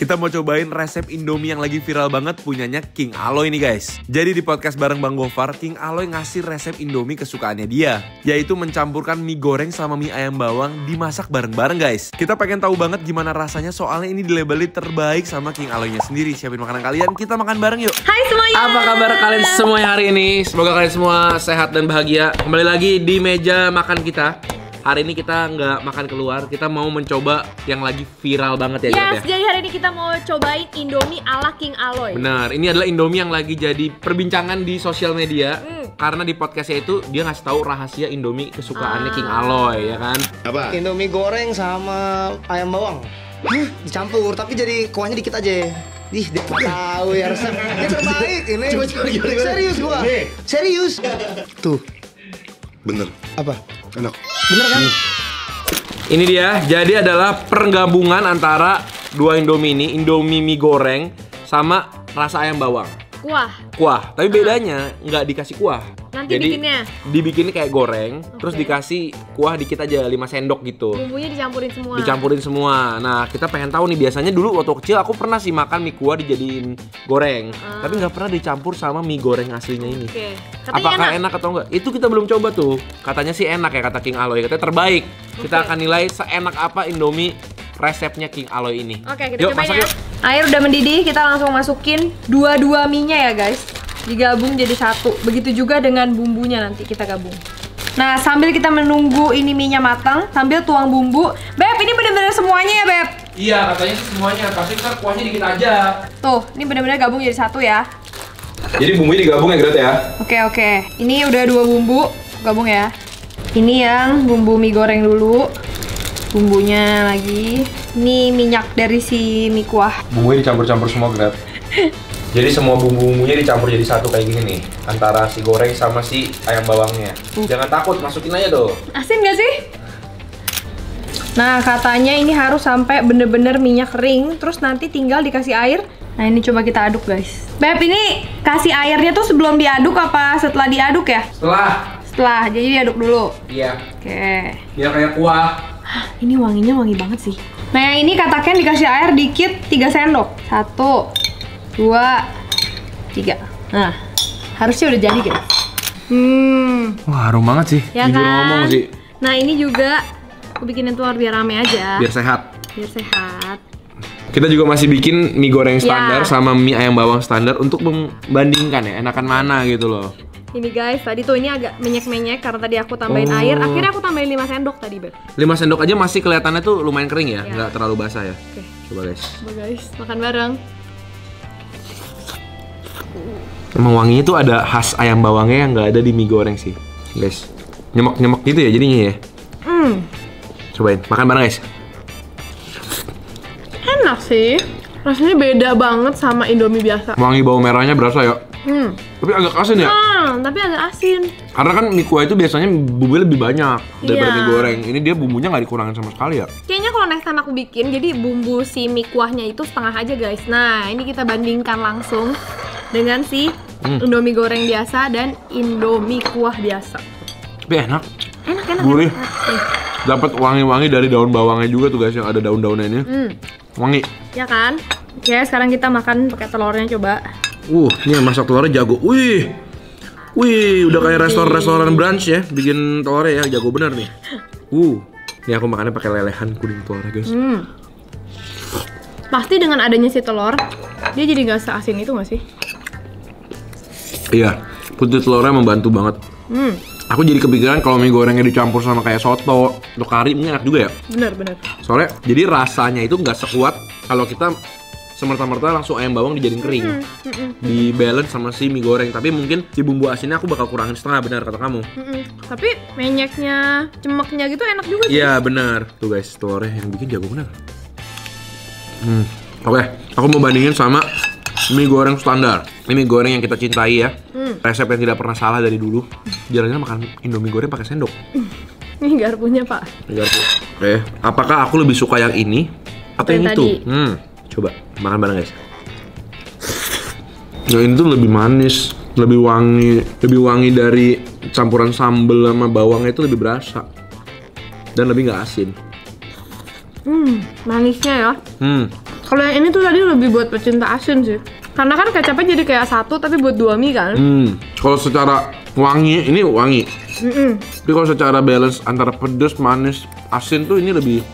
Kita mau cobain resep Indomie yang lagi viral banget punyanya King Aloy nih guys. Jadi di podcast bareng Bang Gofar, King Aloy ngasih resep Indomie kesukaannya dia, yaitu mencampurkan mie goreng sama mie ayam bawang dimasak bareng-bareng guys. Kita pengen tahu banget gimana rasanya, soalnya ini dilabeli terbaik sama King Aloy-nya sendiri. Siapin makanan kalian, kita makan bareng yuk. Hai semuanya. Apa kabar kalian semua hari ini? Semoga kalian semua sehat dan bahagia. Kembali lagi di meja makan kita. Hari ini kita nggak makan keluar, kita mau mencoba yang lagi viral banget ya. Yes, jadi hari ini kita mau cobain Indomie ala King Aloy. Benar, ini adalah Indomie yang lagi jadi perbincangan di sosial media. Karena di podcastnya itu dia ngasih tahu rahasia Indomie kesukaannya King Aloy, ya kan? Apa? Indomie goreng sama ayam bawang. Dicampur, tapi jadi kuahnya dikit aja. Ih, dia tahu ya resep. Ini terbaik ini. Coba gimana? Serius gua. Serius. Tuh. Bener. Apa? Enak. Bener kan? Ini dia, jadi adalah penggabungan antara dua Indomie ini, Indomie mie goreng sama rasa ayam bawang. Kuah. Tapi bedanya nggak dikasih kuah. Nanti jadi, bikinnya? dibikinnya kayak goreng, terus dikasih kuah dikit aja, 5 sendok gitu. Bumbunya dicampurin semua. Dicampurin semua. Nah, kita pengen tahu nih, biasanya dulu waktu kecil aku pernah sih makan mie kuah dijadiin goreng, tapi nggak pernah dicampur sama mie goreng aslinya ini. Oke. Katanya Apakah enak atau enggak? Itu kita belum coba tuh. Katanya sih enak ya, kata King Aloy. Katanya terbaik. Kita akan nilai seenak apa Indomie resepnya King Aloy ini. Oke, kita yuk, cobain masak ya. yuk. Air udah mendidih, kita langsung masukin dua mie-nya ya guys. Digabung jadi satu. Begitu juga dengan bumbunya nanti kita gabung. Nah, sambil kita menunggu ini mie-nya matang, sambil tuang bumbu. Beb, ini bener-bener semuanya ya, Beb? Iya, katanya sih semuanya. Tapi kan kuahnya dikit aja. Tuh, ini bener-bener gabung jadi satu ya. Jadi bumbunya digabung ya, Gret ya? Oke. Ini udah 2 bumbu, gabung ya. Ini yang bumbu mie goreng dulu. Bumbunya lagi. Ini minyak dari si mie kuah. Bumbunya dicampur-campur semua, Gret. Jadi semua bumbu-bumbunya dicampur jadi satu kayak gini nih, antara si goreng sama si ayam bawangnya. Jangan takut, masukin aja tuh. Asin gak sih? Nah, katanya ini harus sampai bener-bener minyak kering, terus nanti tinggal dikasih air. Nah, ini coba kita aduk guys. Beb, ini kasih airnya tuh sebelum diaduk apa setelah diaduk ya? Setelah, jadi diaduk dulu. Iya. Oke. Biar kayak kuah. Ini wanginya wangi banget sih. Nah, yang ini katakan dikasih air dikit 3 sendok. 1, 2, 3. Nah, harusnya udah jadi guys. Wah, harum banget sih. Ya Jujur kan? ngomong sih. Nah, ini juga aku bikinin telur biar rame aja. Biar sehat. Biar sehat. Kita juga masih bikin mie goreng standar Ya. sama mie ayam bawang standar untuk membandingkan ya, enakan mana gitu loh. Ini guys, tadi tuh ini agak menyek-menyek karena tadi aku tambahin air. Akhirnya aku tambahin 5 sendok tadi, Beb. 5 sendok aja masih kelihatannya tuh lumayan kering ya, Ya. nggak terlalu basah ya. Oke. Coba guys. Coba guys, makan bareng. Emang wanginya tuh ada khas ayam bawangnya yang nggak ada di mie goreng sih, guys. Nyemek-nyemek gitu ya jadinya ya. Cobain, makan bareng guys. Enak sih. Rasanya beda banget sama Indomie biasa. Wangi bawang merahnya berasa ya. Tapi agak asin ya. Tapi agak asin. Karena kan mie kuah itu biasanya bumbunya lebih banyak daripada Iya. mie goreng. Ini dia bumbunya nggak dikurangin sama sekali ya. Kayaknya kalau next time aku bikin, jadi bumbu si mie kuahnya itu setengah aja guys. Nah, ini kita bandingkan langsung dengan si Indomie goreng biasa dan Indomie kuah biasa. Tapi enak. Enak. Gurih. Nih, Dapat wangi-wangi dari daun bawangnya juga tuh guys, yang ada daun-daunnya ini. Wangi. ya kan? Oke, sekarang kita makan pakai telurnya coba. Ini yang masak telurnya jago. Wih, udah kayak restoran brunch ya, bikin telurnya ya, jago bener nih. Ini aku makannya pakai lelehan kuning telurnya guys. Pasti dengan adanya si telur, dia jadi nggak seasin itu nggak sih? Iya, putih telurnya membantu banget. Aku jadi kepikiran kalau mie gorengnya dicampur sama kayak soto atau kari, mungkin enak juga ya. Bener. Soalnya jadi rasanya itu nggak sekuat kalau kita semerta-merta langsung ayam bawang dijadiin kering. Di balance sama si mie goreng. Tapi mungkin si bumbu asinnya aku bakal kurangin setengah, benar kata kamu. Tapi menyeknya, cemeknya gitu enak juga sih. Iya benar. Tuh guys, telurnya yang bikin jago benar. Oke, aku mau bandingin sama mie goreng standar. Ini mie goreng yang kita cintai ya. Resep yang tidak pernah salah dari dulu. Jarang makan Indomie goreng pakai sendok. Ini garpunya pak. Oke, apakah aku lebih suka yang ini atau yang yang itu? tadi? Coba makan bareng guys. Yang ini tuh lebih manis, lebih wangi dari campuran sambal sama bawangnya itu lebih berasa dan lebih nggak asin. Manisnya ya. Kalau yang ini tuh tadi lebih buat pecinta asin sih. Karena kan kecapnya jadi kayak satu tapi buat 2 mie kan. Kalau secara wangi, ini wangi. Tapi kalau secara balance antara pedas, manis, asin tuh ini lebih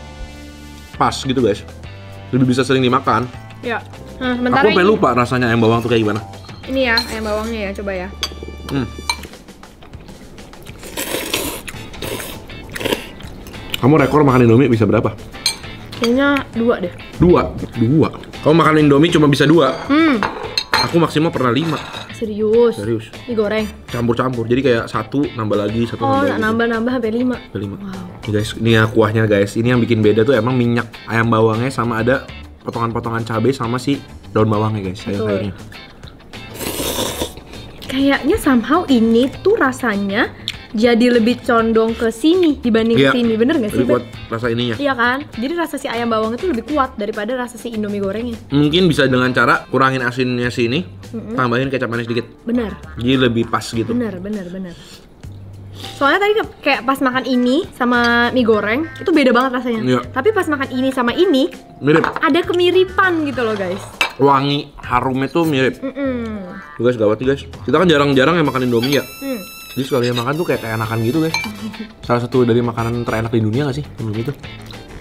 pas gitu guys. Lebih bisa sering dimakan. Ya. Nah, sementara Aku pengen lupa rasanya ayam bawang tuh kayak gimana. Ini ya, ayam bawangnya ya, coba ya. Kamu rekor makan Indomie bisa berapa? Kayaknya 2 deh. 2. Kamu makan Indomie cuma bisa 2. Aku maksimal pernah 5. Serius? Serius. Mie goreng? Campur-campur, jadi kayak 1 nambah lagi, 1 Oh, nambah lagi. nambah sampai 5. Sampai 5. Wow. Nih guys, ini ya kuahnya guys. Ini yang bikin beda tuh emang minyak ayam bawangnya sama ada potongan-potongan cabai sama si daun bawangnya guys. Sayur-sayurnya. Kayaknya somehow ini tuh rasanya jadi lebih condong ke sini dibanding Iya. ke sini, bener gak sih? Lebih kuat rasa ininya. Iya kan? Jadi rasa si ayam bawang itu lebih kuat daripada rasa si Indomie gorengnya. Mungkin bisa dengan cara kurangin asinnya sini, tambahin kecap manis dikit. Bener, Jadi lebih pas gitu. bener. Soalnya tadi kayak pas makan ini sama mie goreng itu beda banget rasanya. Iya. Tapi pas makan ini sama ini Mirip. ada kemiripan gitu loh guys. Wangi harumnya tuh mirip. Tuh guys, gawat nih guys. Kita kan jarang-jarang yang makan Indomie ya. Jadi sekali yang makan tuh kayak enakan gitu guys. Salah satu dari makanan terenak di dunia gak sih Indomie itu?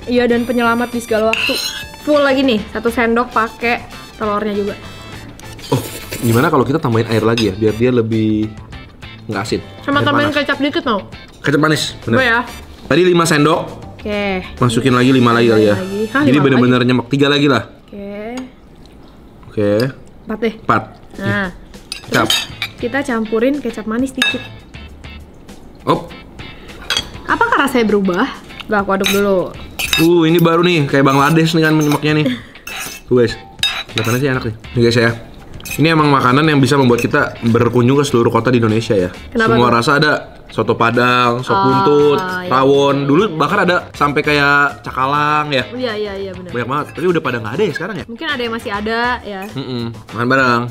Iya, dan penyelamat di segala waktu. Full lagi nih, 1 sendok pakai telurnya juga. Oh, gimana kalau kita tambahin air lagi ya biar dia lebih nggak asin. Sama Air tambahin panas. kecap dikit mau? Kecap manis, Coba bener. ya. Tadi 5 sendok, Oke. masukin lagi 5 lagi kali ya. lagi. Hah, Jadi 5 bener-bener nyemek 3 lagi lah. Oke. Oke, 4 deh. 4. Nah, Cap. kita campurin kecap manis dikit. Oh, Apakah rasanya berubah? Gak, aku aduk dulu. ini baru nih kayak Bangladesh nih kan menyemeknya nih. Tuh guys, kelihatannya sih enak nih. Nih guys ya. Ini emang makanan yang bisa membuat kita berkunjung ke seluruh kota di Indonesia ya. Kenapa Semua tuh? rasa ada. Soto Padang, sop buntut, iya. rawon. Dulu bahkan ada sampai kayak cakalang ya. Iya benar. Banyak banget. Tapi udah pada nggak ada ya sekarang ya. Mungkin ada yang masih ada ya. Makan bareng.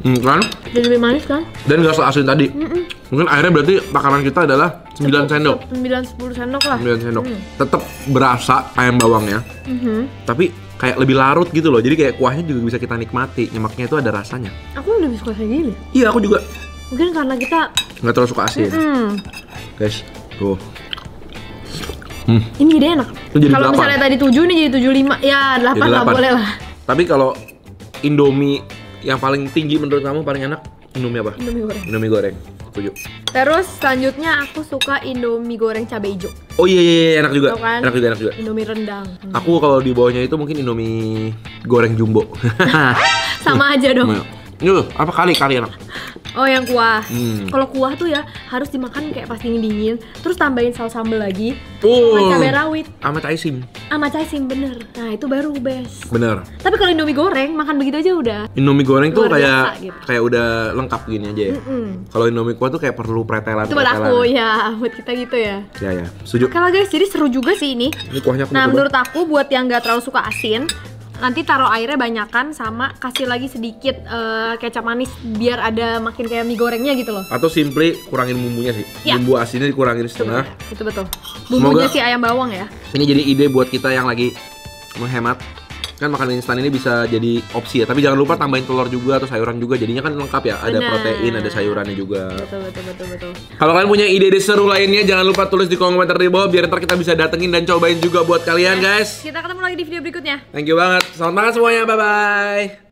Kan? Jadi lebih manis kan? Dan gak seasin tadi. Mungkin akhirnya berarti makanan kita adalah 9 sendok. 9-10 sendok lah. 9 sendok. Tetap berasa ayam bawangnya. Tapi kayak lebih larut gitu loh. Jadi kayak kuahnya juga bisa kita nikmati. Nyemaknya itu ada rasanya. Aku lebih suka kayak gini. Iya, aku juga Mungkin karena kita nggak terlalu suka asin. Guys, tuh. ini jadi enak. Itu jadi Kalau 8. misalnya tadi 7 nih jadi 75. Ya 8 Jadi lah 8. boleh lah. Tapi kalau Indomie yang paling tinggi menurut kamu paling enak Indomie apa? Indomie goreng. Indomie goreng. Setuju. Terus selanjutnya aku suka Indomie goreng cabai hijau. Oh iya, enak juga. Tau kan? Enak juga. Indomie rendang. Aku kalau di bawahnya itu mungkin Indomie goreng jumbo. Sama aja dong. Yuh, apa kali enak. Oh, yang kuah. Hmm. Kalau kuah tuh ya harus dimakan kayak pas dingin-dingin, terus tambahin saus sambal lagi, Oh. sama cabai rawit, Sama caisim. sama caisim bener. Nah, itu baru best. Bener. Tapi kalau Indomie goreng makan begitu aja udah. Indomie goreng tuh Luar kayak biasa gitu. kayak udah lengkap gini aja ya. Kalau Indomie kuah tuh kayak perlu pretelan. Itu buat aku ya, buat kita gitu ya. Ya. Setuju. Kalau guys, jadi seru juga sih ini. Ini kuahnya aku Nah, mau coba. menurut aku buat yang nggak terlalu suka asin, nanti taruh airnya banyakan sama kasih lagi sedikit kecap manis biar ada makin kayak mie gorengnya gitu loh. Atau simply kurangin bumbunya sih. Ya. Bumbu asinnya dikurangin setengah. Itu betul. Bumbunya Semoga- si ayam bawang ya. Ini jadi ide buat kita yang lagi menghemat. Kan makanan instan ini bisa jadi opsi ya. Tapi jangan lupa tambahin telur juga atau sayuran juga. Jadinya kan lengkap ya. Ada Benar. protein, ada sayurannya juga. Betul. Kalau kalian punya ide-ide seru lainnya, jangan lupa tulis di komentar di bawah biar ntar kita bisa datengin dan cobain juga buat kalian guys. Kita ketemu lagi di video berikutnya. Thank you banget. Selamat makan semuanya. Bye bye.